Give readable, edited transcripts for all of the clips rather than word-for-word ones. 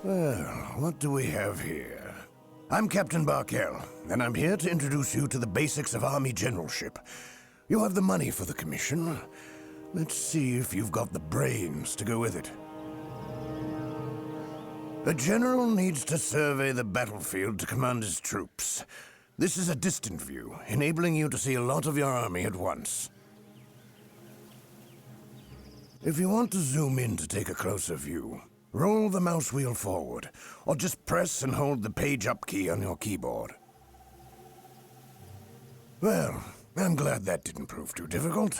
Well, what do we have here? I'm Captain Barkell, and I'm here to introduce you to the basics of Army generalship. You have the money for the commission. Let's see if you've got the brains to go with it. A general needs to survey the battlefield to command his troops. This is a distant view, enabling you to see a lot of your army at once. If you want to zoom in to take a closer view, roll the mouse wheel forward, or just press and hold the page up key on your keyboard. Well, I'm glad that didn't prove too difficult.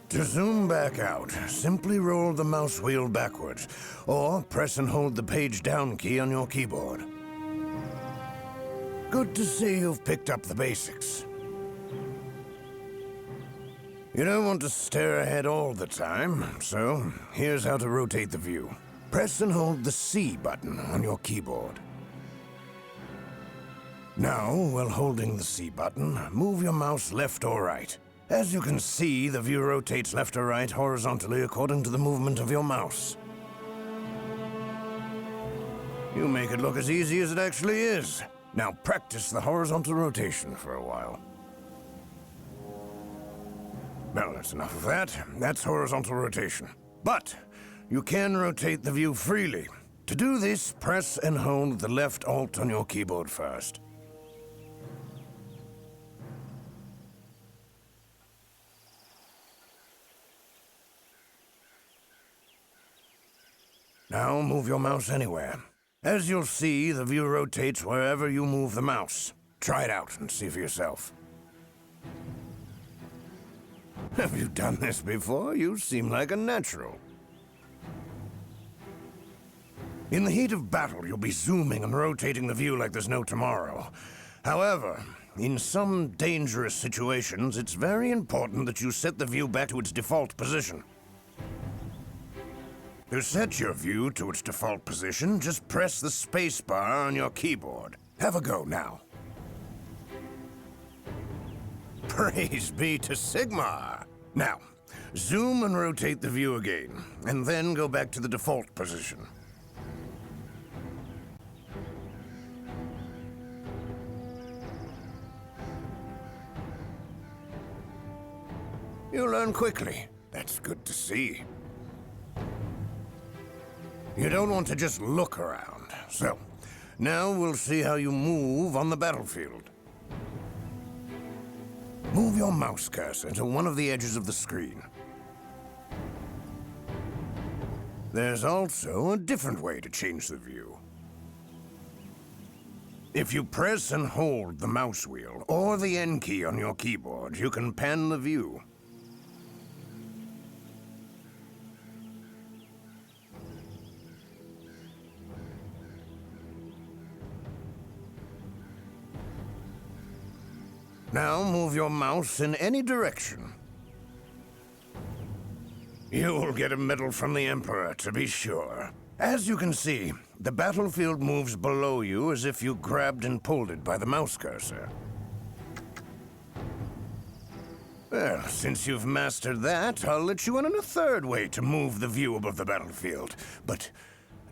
To zoom back out, simply roll the mouse wheel backwards, or press and hold the page down key on your keyboard. Good to see you've picked up the basics. You don't want to stare ahead all the time, so here's how to rotate the view. Press and hold the C button on your keyboard. Now, while holding the C button, move your mouse left or right. As you can see, the view rotates left or right horizontally according to the movement of your mouse. You make it look as easy as it actually is. Now practice the horizontal rotation for a while. Well, that's enough of that. That's horizontal rotation. But you can rotate the view freely. To do this, press and hold the left Alt on your keyboard first. Now move your mouse anywhere. As you'll see, the view rotates wherever you move the mouse. Try it out and see for yourself. Have you done this before? You seem like a natural. In the heat of battle, you'll be zooming and rotating the view like there's no tomorrow. However, in some dangerous situations, it's very important that you set the view back to its default position. To set your view to its default position, just press the space bar on your keyboard. Have a go now. Praise be to Sigmar! Now, zoom and rotate the view again, and then go back to the default position. You learn quickly. That's good to see. You don't want to just look around. So, now we'll see how you move on the battlefield. Move your mouse cursor to one of the edges of the screen. There's also a different way to change the view. If you press and hold the mouse wheel or the N key on your keyboard, you can pan the view. Now move your mouse in any direction. You'll get a medal from the Emperor, to be sure. As you can see, the battlefield moves below you as if you grabbed and pulled it by the mouse cursor. Well, since you've mastered that, I'll let you in on a third way to move the view above the battlefield. But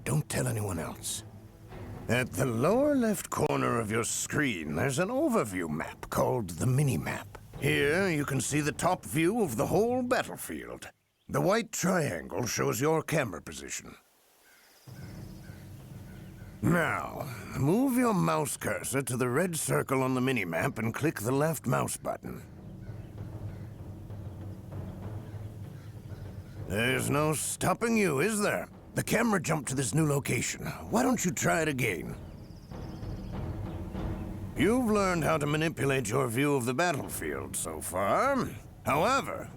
don't tell anyone else. At the lower left corner of your screen, there's an overview map called the mini-map. Here, you can see the top view of the whole battlefield. The white triangle shows your camera position. Now, move your mouse cursor to the red circle on the mini-map and click the left mouse button. There's no stopping you, is there? The camera jumped to this new location. Why don't you try it again? You've learned how to manipulate your view of the battlefield so far. However,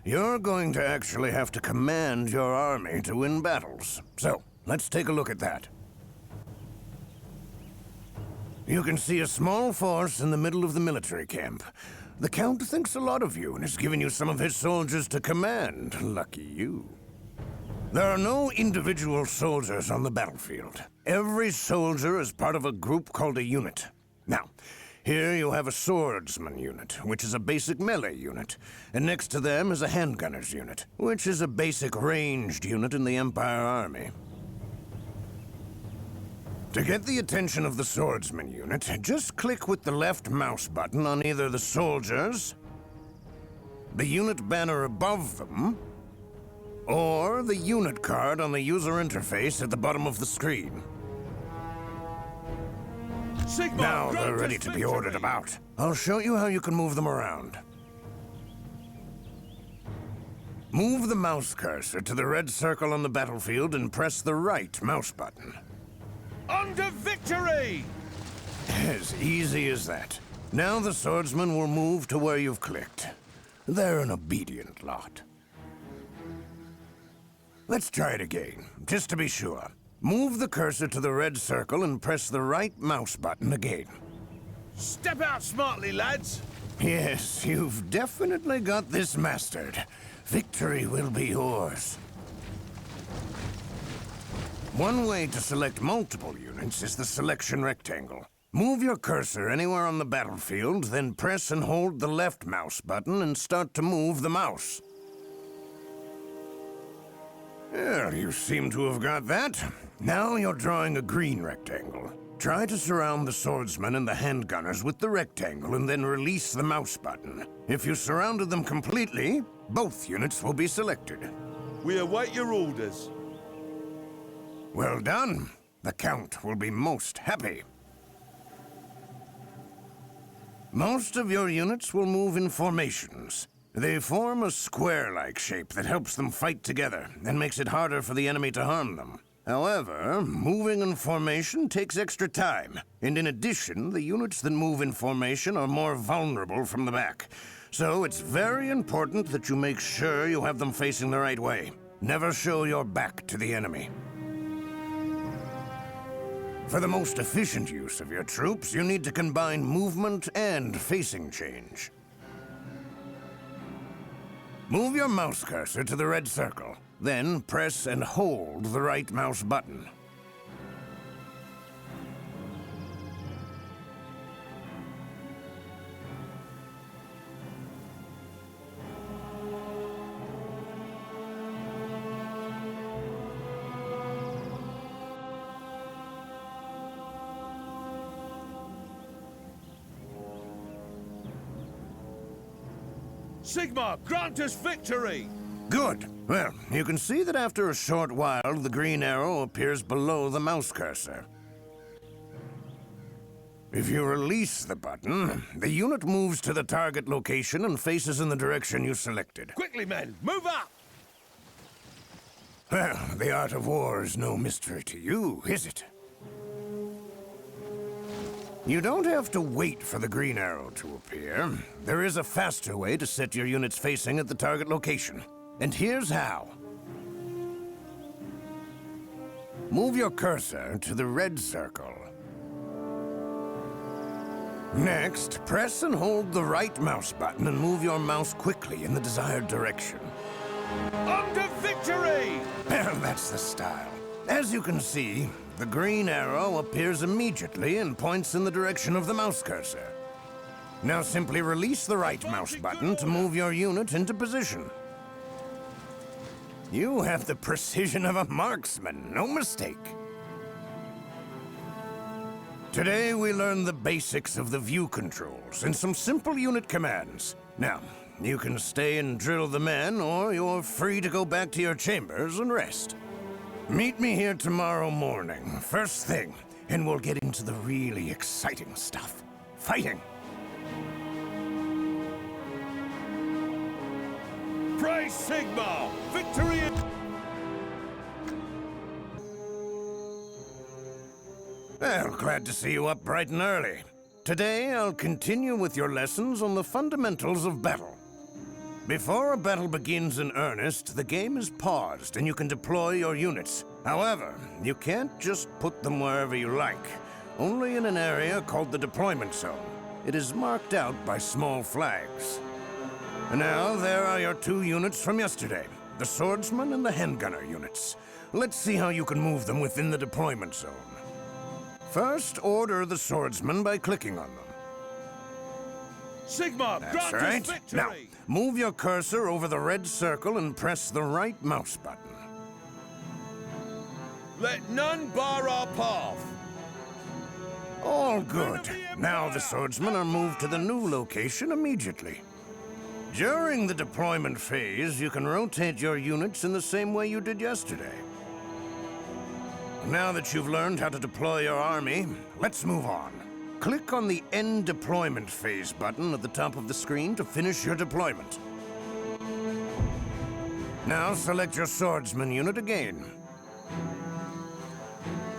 you're going to actually have to command your army to win battles. So, let's take a look at that. You can see a small force in the middle of the military camp. The Count thinks a lot of you and has given you some of his soldiers to command. Lucky you. There are no individual soldiers on the battlefield. Every soldier is part of a group called a unit. Now, here you have a swordsman unit, which is a basic melee unit, and next to them is a handgunners unit, which is a basic ranged unit in the Empire Army. To get the attention of the swordsman unit, just click with the left mouse button on either the soldiers, the unit banner above them, or the unit card on the user interface at the bottom of the screen. Sigma, Now they're ready to be ordered about. I'll show you how you can move them around. Move the mouse cursor to the red circle on the battlefield and press the right mouse button. Under victory! As easy as that. Now the swordsman will move to where you've clicked. They're an obedient lot. Let's try it again, just to be sure. Move the cursor to the red circle and press the right mouse button again. Step out smartly, lads! Yes, you've definitely got this mastered. Victory will be yours. One way to select multiple units is the selection rectangle. Move your cursor anywhere on the battlefield, then press and hold the left mouse button and start to move the mouse. Well, you seem to have got that. Now you're drawing a green rectangle. Try to surround the swordsman and the handgunners with the rectangle and then release the mouse button. If you surrounded them completely, both units will be selected. We await your orders. Well done. The Count will be most happy. Most of your units will move in formations. They form a square-like shape that helps them fight together and makes it harder for the enemy to harm them. However, moving in formation takes extra time, and in addition, the units that move in formation are more vulnerable from the back. So it's very important that you make sure you have them facing the right way. Never show your back to the enemy. For the most efficient use of your troops, you need to combine movement and facing change. Move your mouse cursor to the red circle. Then press and hold the right mouse button. Sigma, grant us victory! Good. Well, you can see that after a short while, the green arrow appears below the mouse cursor. If you release the button, the unit moves to the target location and faces in the direction you selected. Quickly, men, move up! Well, the art of war is no mystery to you, is it? You don't have to wait for the green arrow to appear. There is a faster way to set your units facing at the target location. And here's how. Move your cursor to the red circle. Next, press and hold the right mouse button and move your mouse quickly in the desired direction. Under victory! Well, that's the style. As you can see, the green arrow appears immediately and points in the direction of the mouse cursor. Now simply release the right mouse button to move your unit into position. You have the precision of a marksman, no mistake. Today we learn the basics of the view controls and some simple unit commands. Now, you can stay and drill the men, or you're free to go back to your chambers and rest. Meet me here tomorrow morning, first thing, and we'll get into the really exciting stuff. Fighting. Praise Sigma! Victory! Well, glad to see you up bright and early. Today, I'll continue with your lessons on the fundamentals of battle. Before a battle begins in earnest, the game is paused and you can deploy your units. However, you can't just put them wherever you like, only in an area called the deployment zone. It is marked out by small flags. And now, there are your two units from yesterday, the swordsman and the handgunner units. Let's see how you can move them within the deployment zone. First, order the swordsman by clicking on them. Sigma, That's grant right. us victory! Now, move your cursor over the red circle and press the right mouse button. Let none bar our path! All good. Now the swordsmen are moved to the new location immediately. During the deployment phase, you can rotate your units in the same way you did yesterday. Now that you've learned how to deploy your army, let's move on. Click on the End Deployment Phase button at the top of the screen to finish your deployment. Now select your swordsman unit again.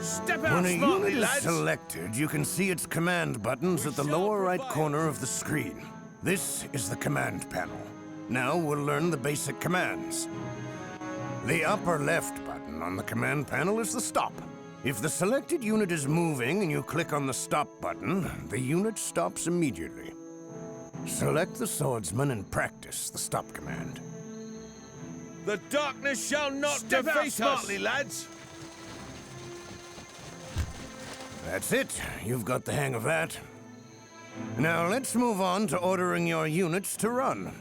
Step out When a smartly, unit is lads. selected, you can see its command buttons at the lower right corner of the screen. This is the command panel. Now we'll learn the basic commands. The upper left button on the command panel is the stop. If the selected unit is moving and you click on the stop button, the unit stops immediately. Select the swordsman and practice the stop command. The darkness shall not Step out defeat smartly, us. Lads. That's it. You've got the hang of that. Now let's move on to ordering your units to run.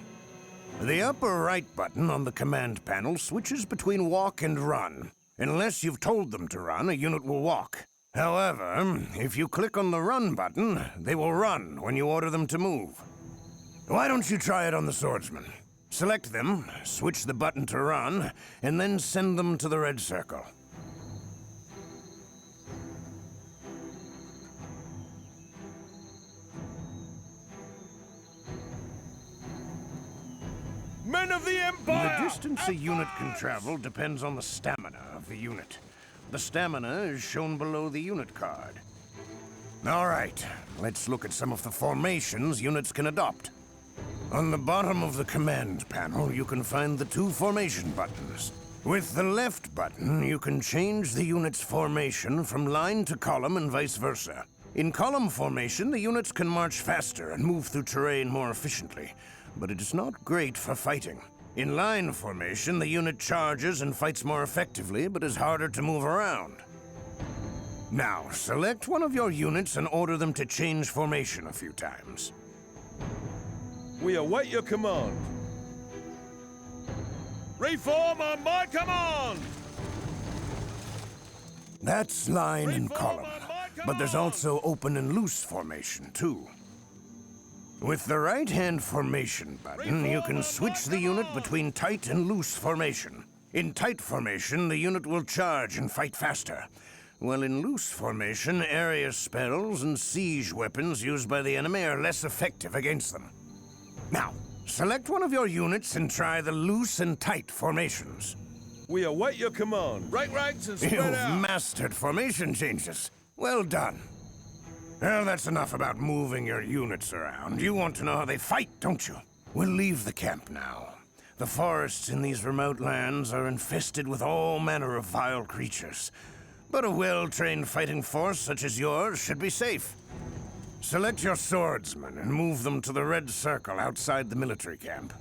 The upper right button on the command panel switches between walk and run. Unless you've told them to run, a unit will walk. However, if you click on the run button, they will run when you order them to move. Why don't you try it on the swordsman? Select them, switch the button to run, and then send them to the red circle. Men of the Empire. The distance a unit can travel depends on the stamina of the unit. The stamina is shown below the unit card. All right, let's look at some of the formations units can adopt. On the bottom of the command panel, you can find the two formation buttons. With the left button, you can change the unit's formation from line to column and vice versa. In column formation, the units can march faster and move through terrain more efficiently, but it is not great for fighting. In line formation, the unit charges and fights more effectively, but is harder to move around. Now, select one of your units and order them to change formation a few times. We await your command. Reform on my command. That's line and Reform column, on my but there's command. also open and loose formation, too. With the right-hand formation button, you can switch the unit between tight and loose formation. In tight formation, the unit will charge and fight faster, while in loose formation, area spells and siege weapons used by the enemy are less effective against them. Now, select one of your units and try the loose and tight formations. We await your command. Break ranks and spread You've out. mastered formation changes. Well done. Well, that's enough about moving your units around. You want to know how they fight, don't you? We'll leave the camp now. The forests in these remote lands are infested with all manner of vile creatures. But a well-trained fighting force such as yours should be safe. Select your swordsmen and move them to the red circle outside the military camp.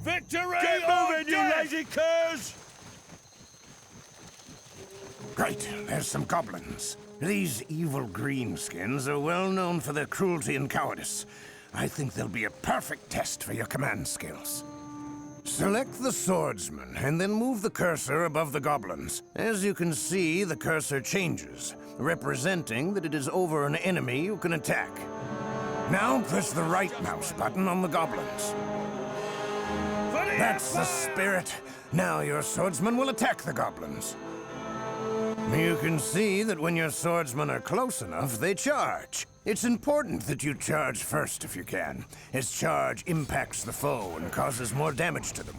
Victory! Get or moving, you death! lazy curs! Great, there's some goblins. These evil greenskins are well known for their cruelty and cowardice. I think they'll be a perfect test for your command skills. Select the swordsman, and then move the cursor above the goblins. As you can see, the cursor changes, representing that it is over an enemy you can attack. Now press the right mouse button on the goblins. That's the spirit. Now your swordsman will attack the goblins. You can see that when your swordsmen are close enough, they charge. It's important that you charge first if you can, as charge impacts the foe and causes more damage to them.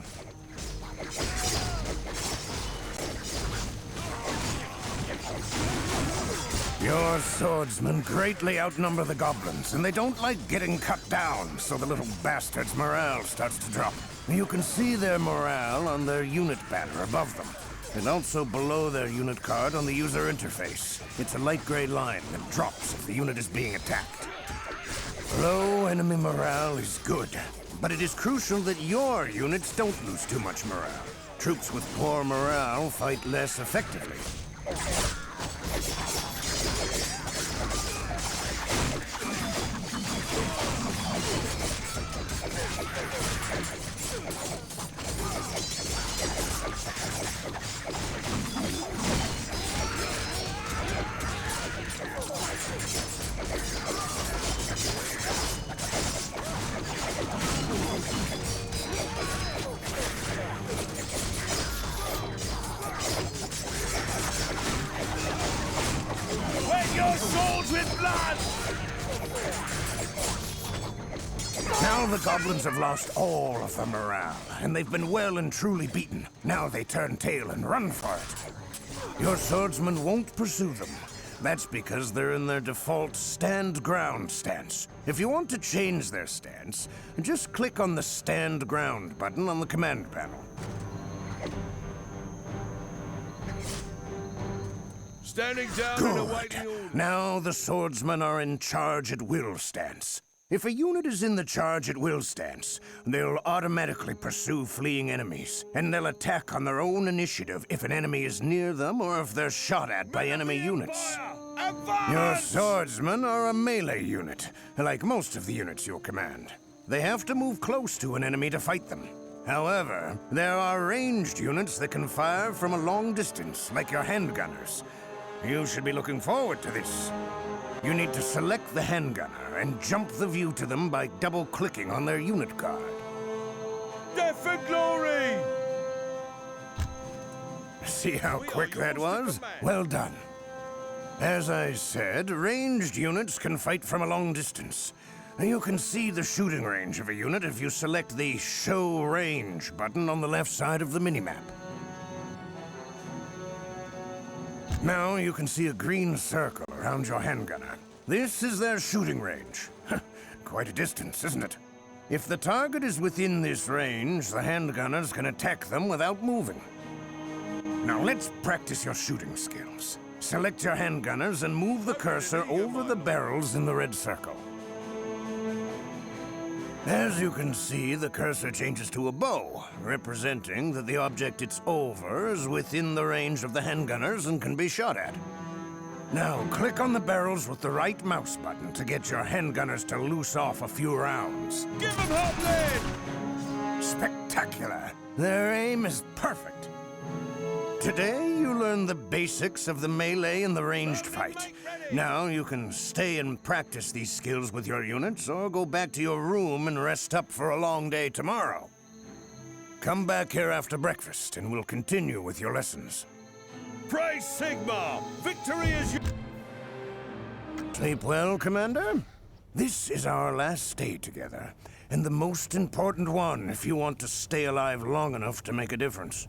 Your swordsmen greatly outnumber the goblins, and they don't like getting cut down, so the little bastards' morale starts to drop. You can see their morale on their unit banner above them, and also below their unit card on the user interface. It's a light gray line that drops if the unit is being attacked. Low enemy morale is good, but it is crucial that your units don't lose too much morale. Troops with poor morale fight less effectively. your swords with blood! Now the goblins have lost all of their morale, and they've been well and truly beaten. Now they turn tail and run for it. Your swordsmen won't pursue them. That's because they're in their default stand ground stance. If you want to change their stance, just click on the stand ground button on the command panel. Standing down and awaiting orders. Now the swordsmen are in charge at will stance. If a unit is in the charge at will stance, they'll automatically pursue fleeing enemies, and they'll attack on their own initiative if an enemy is near them or if they're shot at by enemy units. Your swordsmen are a melee unit, like most of the units you'll command. They have to move close to an enemy to fight them. However, there are ranged units that can fire from a long distance, like your handgunners. You should be looking forward to this. You need to select the handgunner and jump the view to them by double-clicking on their unit card. Death for glory! See how quick that was? Well done. As I said, ranged units can fight from a long distance. You can see the shooting range of a unit if you select the Show Range button on the left side of the minimap. Now you can see a green circle around your handgunner. This is their shooting range. Quite a distance, isn't it? If the target is within this range, the handgunners can attack them without moving. Now let's practice your shooting skills. Select your handgunners and move the cursor over the barrels in the red circle. As you can see, the cursor changes to a bow, representing that the object it's over is within the range of the handgunners and can be shot at. Now, click on the barrels with the right mouse button to get your handgunners to loose off a few rounds. Give them hot lead! Spectacular! Their aim is perfect. Today, you learn the basics of the melee and the ranged fight. Now, you can stay and practice these skills with your units, or go back to your room and rest up for a long day tomorrow. Come back here after breakfast, and we'll continue with your lessons. Praise Sigma! Victory is yours! Sleep well, Commander? This is our last day together, and the most important one if you want to stay alive long enough to make a difference.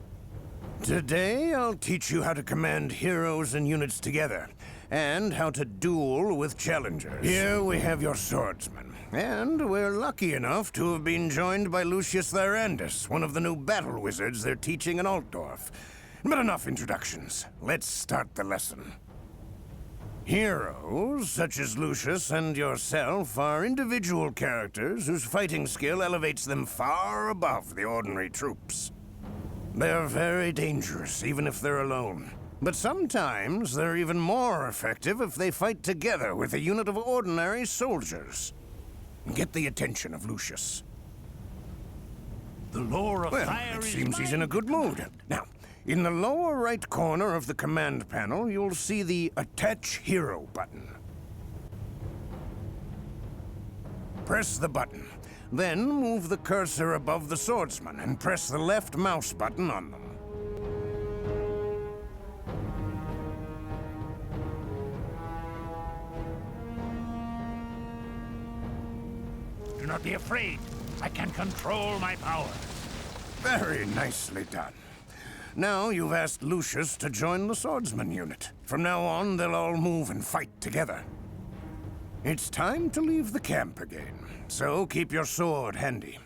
Today, I'll teach you how to command heroes and units together, and how to duel with challengers. Here we have your swordsman, and we're lucky enough to have been joined by Lucius Thyrandus, one of the new battle wizards they're teaching in Altdorf. But enough introductions. Let's start the lesson. Heroes, such as Lucius and yourself, are individual characters whose fighting skill elevates them far above the ordinary troops. They're very dangerous, even if they're alone. But sometimes they're even more effective if they fight together with a unit of ordinary soldiers. Get the attention of Lucius. The lore of fire it is seems he's in a mine. good mood. Now, in the lower right corner of the command panel, you'll see the Attach Hero button. Press the button. Then move the cursor above the swordsman and press the left mouse button on them. Do not be afraid. I can control my power. Very nicely done. Now you've asked Lucius to join the swordsman unit. From now on, they'll all move and fight together. It's time to leave the camp again, so keep your sword handy.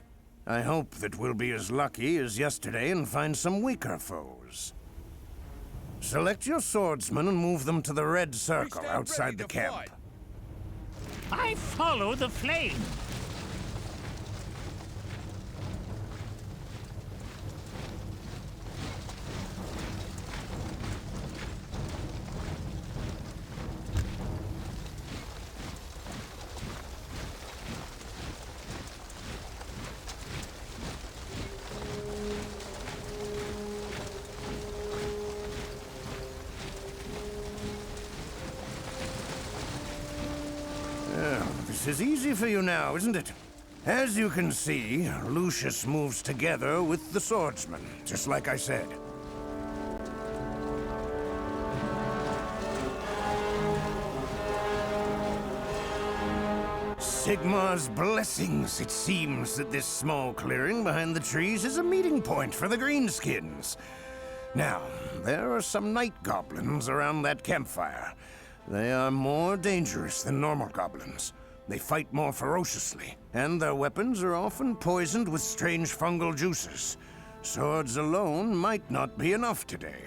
I hope that we'll be as lucky as yesterday and find some weaker foes. Select your swordsmen and move them to the red circle stand outside ready the to camp. fight. I follow the flame. This is easy for you now, isn't it? As you can see, Lucius moves together with the swordsman, just like I said. Sigmar's blessings, it seems that this small clearing behind the trees is a meeting point for the Greenskins. Now, there are some night goblins around that campfire. They are more dangerous than normal goblins. They fight more ferociously, and their weapons are often poisoned with strange fungal juices. Swords alone might not be enough today.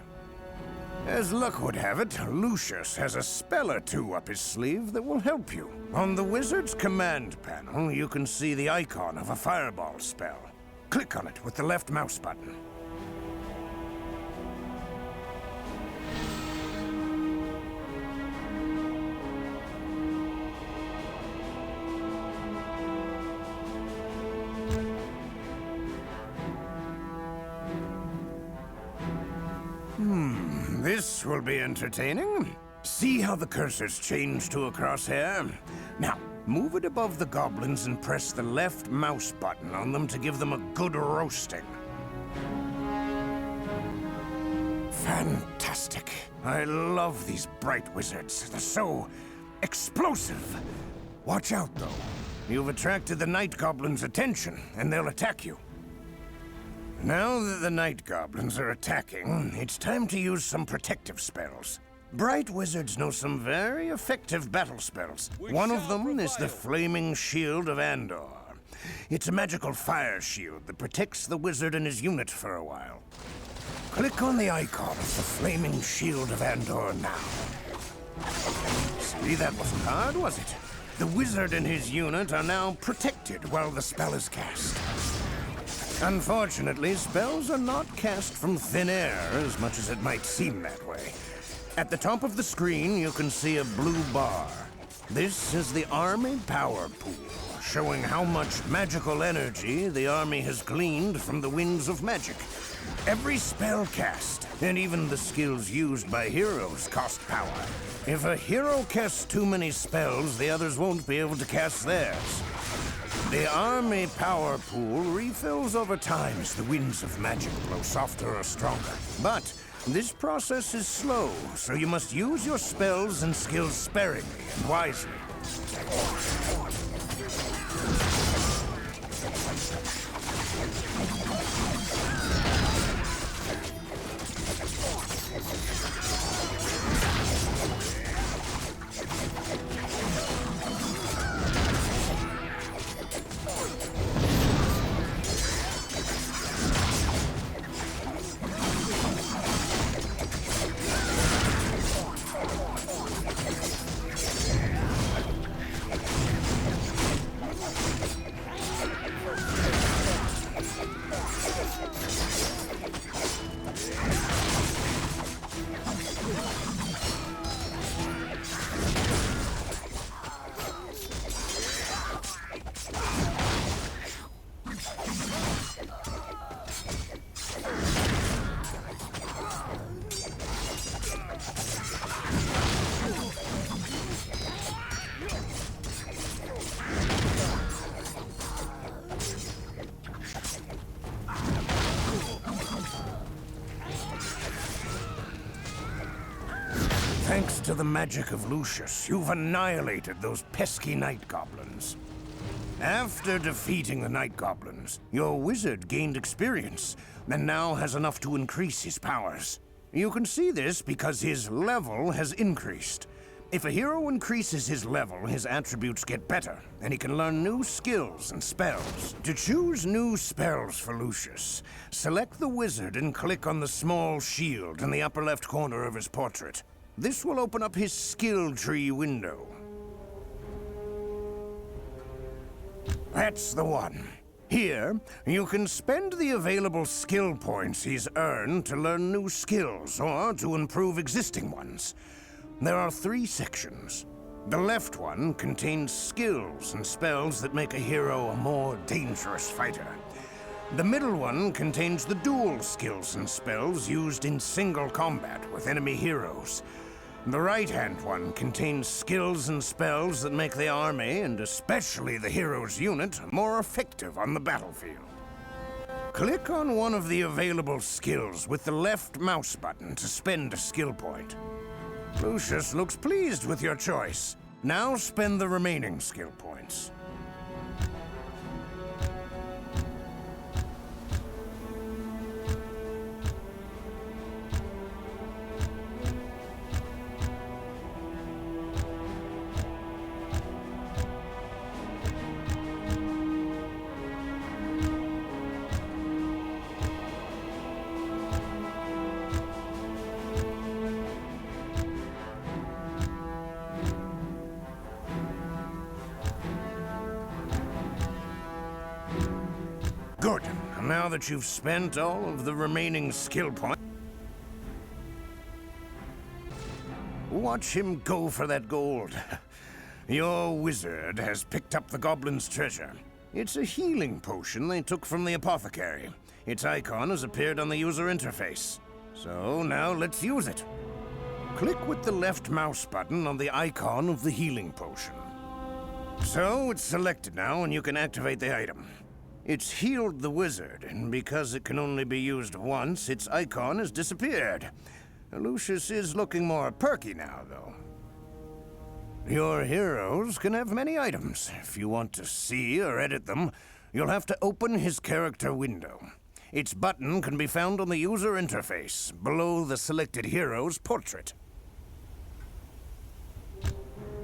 As luck would have it, Lucius has a spell or two up his sleeve that will help you. On the wizard's command panel, you can see the icon of a fireball spell. Click on it with the left mouse button. This will be entertaining. See how the cursor's changed to a crosshair? Now, move it above the goblins and press the left mouse button on them to give them a good roasting. Fantastic. I love these bright wizards. They're so explosive. Watch out, though. You've attracted the night goblins' attention, and they'll attack you. Now that the night goblins are attacking, it's time to use some protective spells. Bright wizards know some very effective battle spells. One of them is the Flaming Shield of Andor. It's a magical fire shield that protects the wizard and his unit for a while. Click on the icon of the Flaming Shield of Andor now. See, that wasn't hard, was it? The wizard and his unit are now protected while the spell is cast. Unfortunately, spells are not cast from thin air as much as it might seem that way. At the top of the screen, you can see a blue bar. This is the Army Power Pool, showing how much magical energy the Army has gleaned from the winds of magic. Every spell cast, and even the skills used by heroes, cost power. If a hero casts too many spells, the others won't be able to cast theirs. The Army Power Pool refills over time as the winds of magic blow softer or stronger. But this process is slow, so you must use your spells and skills sparingly and wisely. Thanks to the magic of Lucius, you've annihilated those pesky night goblins. After defeating the night goblins, your wizard gained experience, and now has enough to increase his powers. You can see this because his level has increased. If a hero increases his level, his attributes get better, and he can learn new skills and spells. To choose new spells for Lucius, select the wizard and click on the small shield in the upper left corner of his portrait. This will open up his skill tree window. That's the one. Here, you can spend the available skill points he's earned to learn new skills or to improve existing ones. There are 3 sections. The left one contains skills and spells that make a hero a more dangerous fighter. The middle one contains the dual skills and spells used in single combat with enemy heroes. The right-hand one contains skills and spells that make the army, and especially the hero's unit, more effective on the battlefield. Click on one of the available skills with the left mouse button to spend a skill point. Lucius looks pleased with your choice. Now spend the remaining skill points. now that you've spent all of the remaining skill points, watch him go for that gold. Your wizard has picked up the goblin's treasure. It's a healing potion they took from the apothecary. Its icon has appeared on the user interface. So now let's use it. Click with the left mouse button on the icon of the healing potion. So it's selected now and you can activate the item. It's healed the wizard, and because it can only be used once, its icon has disappeared. Lucius is looking more perky now, though. Your heroes can have many items. If you want to see or edit them, you'll have to open his character window. Its button can be found on the user interface, below the selected hero's portrait.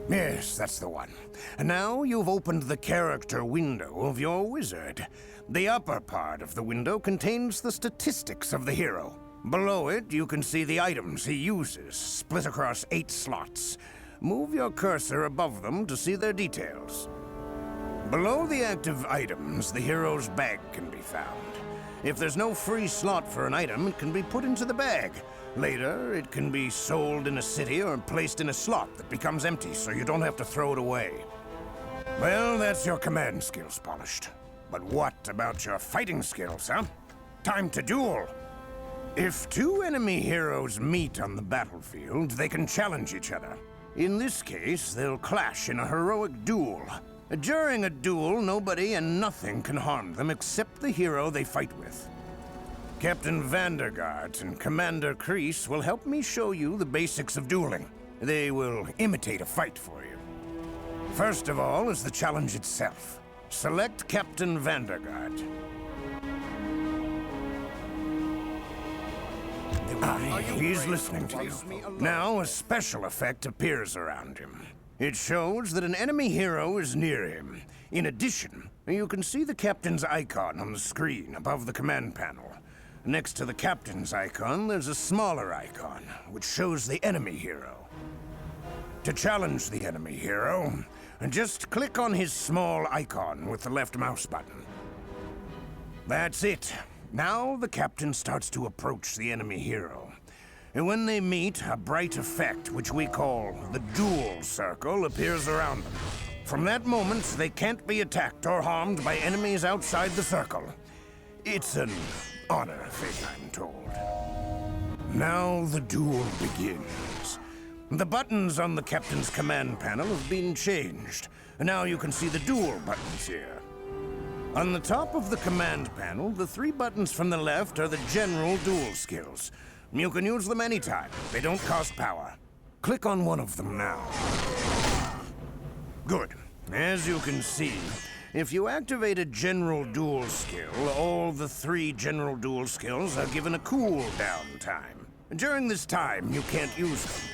Yes, that's the one. And now you've opened the character window of your wizard. The upper part of the window contains the statistics of the hero. Below it, you can see the items he uses, split across 8 slots. Move your cursor above them to see their details. Below the active items, the hero's bag can be found. If there's no free slot for an item, it can be put into the bag. Later, it can be sold in a city or placed in a slot that becomes empty, so you don't have to throw it away. Well, that's your command skills polished. But what about your fighting skills, huh? Time to duel! If 2 enemy heroes meet on the battlefield, they can challenge each other. In this case, they'll clash in a heroic duel. During a duel, nobody and nothing can harm them except the hero they fight with. Captain Vandergaard and Commander Kreese will help me show you the basics of dueling. They will imitate a fight for you. First of all is the challenge itself. Select Captain Vandergaard. He's listening to you. Now a special effect appears around him. It shows that an enemy hero is near him. In addition, you can see the captain's icon on the screen above the command panel. Next to the captain's icon, there's a smaller icon, which shows the enemy hero. To challenge the enemy hero, just click on his small icon with the left mouse button. That's it. Now the captain starts to approach the enemy hero. And when they meet, a bright effect, which we call the duel circle, appears around them. From that moment, they can't be attacked or harmed by enemies outside the circle. It's an honor thing, I'm told. Now the duel begins. The buttons on the captain's command panel have been changed. And now you can see the duel buttons here. On the top of the command panel, the 3 buttons from the left are the general duel skills. You can use them anytime. They don't cost power. Click on one of them now. Good. As you can see, if you activate a general duel skill, all the 3 general duel skills are given a cooldown time. During this time, you can't use them.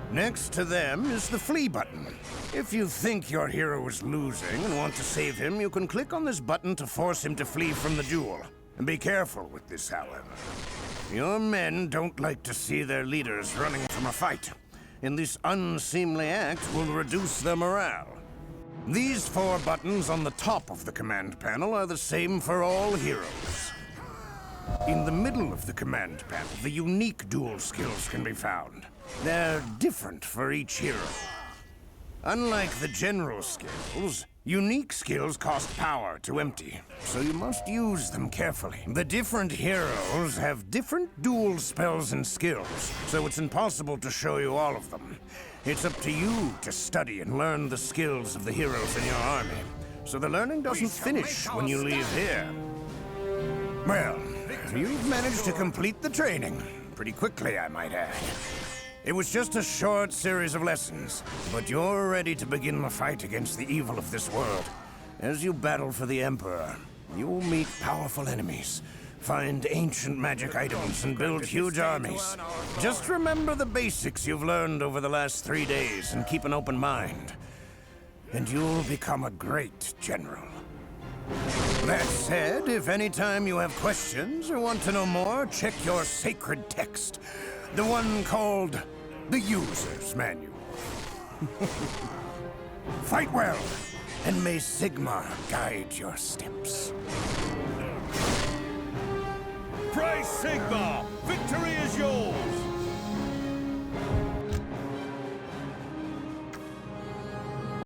Next to them is the flee button. If you think your hero is losing and want to save him, you can click on this button to force him to flee from the duel. And be careful with this, however. Your men don't like to see their leaders running from a fight, and this unseemly act will reduce their morale. These 4 buttons on the top of the command panel are the same for all heroes. In the middle of the command panel, the unique duel skills can be found. They're different for each hero. Unlike the general skills, unique skills cost power to empty, so you must use them carefully. The different heroes have different duel spells and skills, so it's impossible to show you all of them. It's up to you to study and learn the skills of the heroes in your army, so the learning doesn't finish when you leave here. Well, you've managed to complete the training. Pretty quickly, I might add. It was just a short series of lessons, but you're ready to begin the fight against the evil of this world. As you battle for the Emperor, you'll meet powerful enemies, find ancient magic items, and build huge armies. Just remember the basics you've learned over the last 3 days and keep an open mind. And you'll become a great general. That said, if any time you have questions or want to know more, check your sacred text. The one called the User's Manual. Fight well, and may Sigmar guide your steps. Praise Sigma! Victory is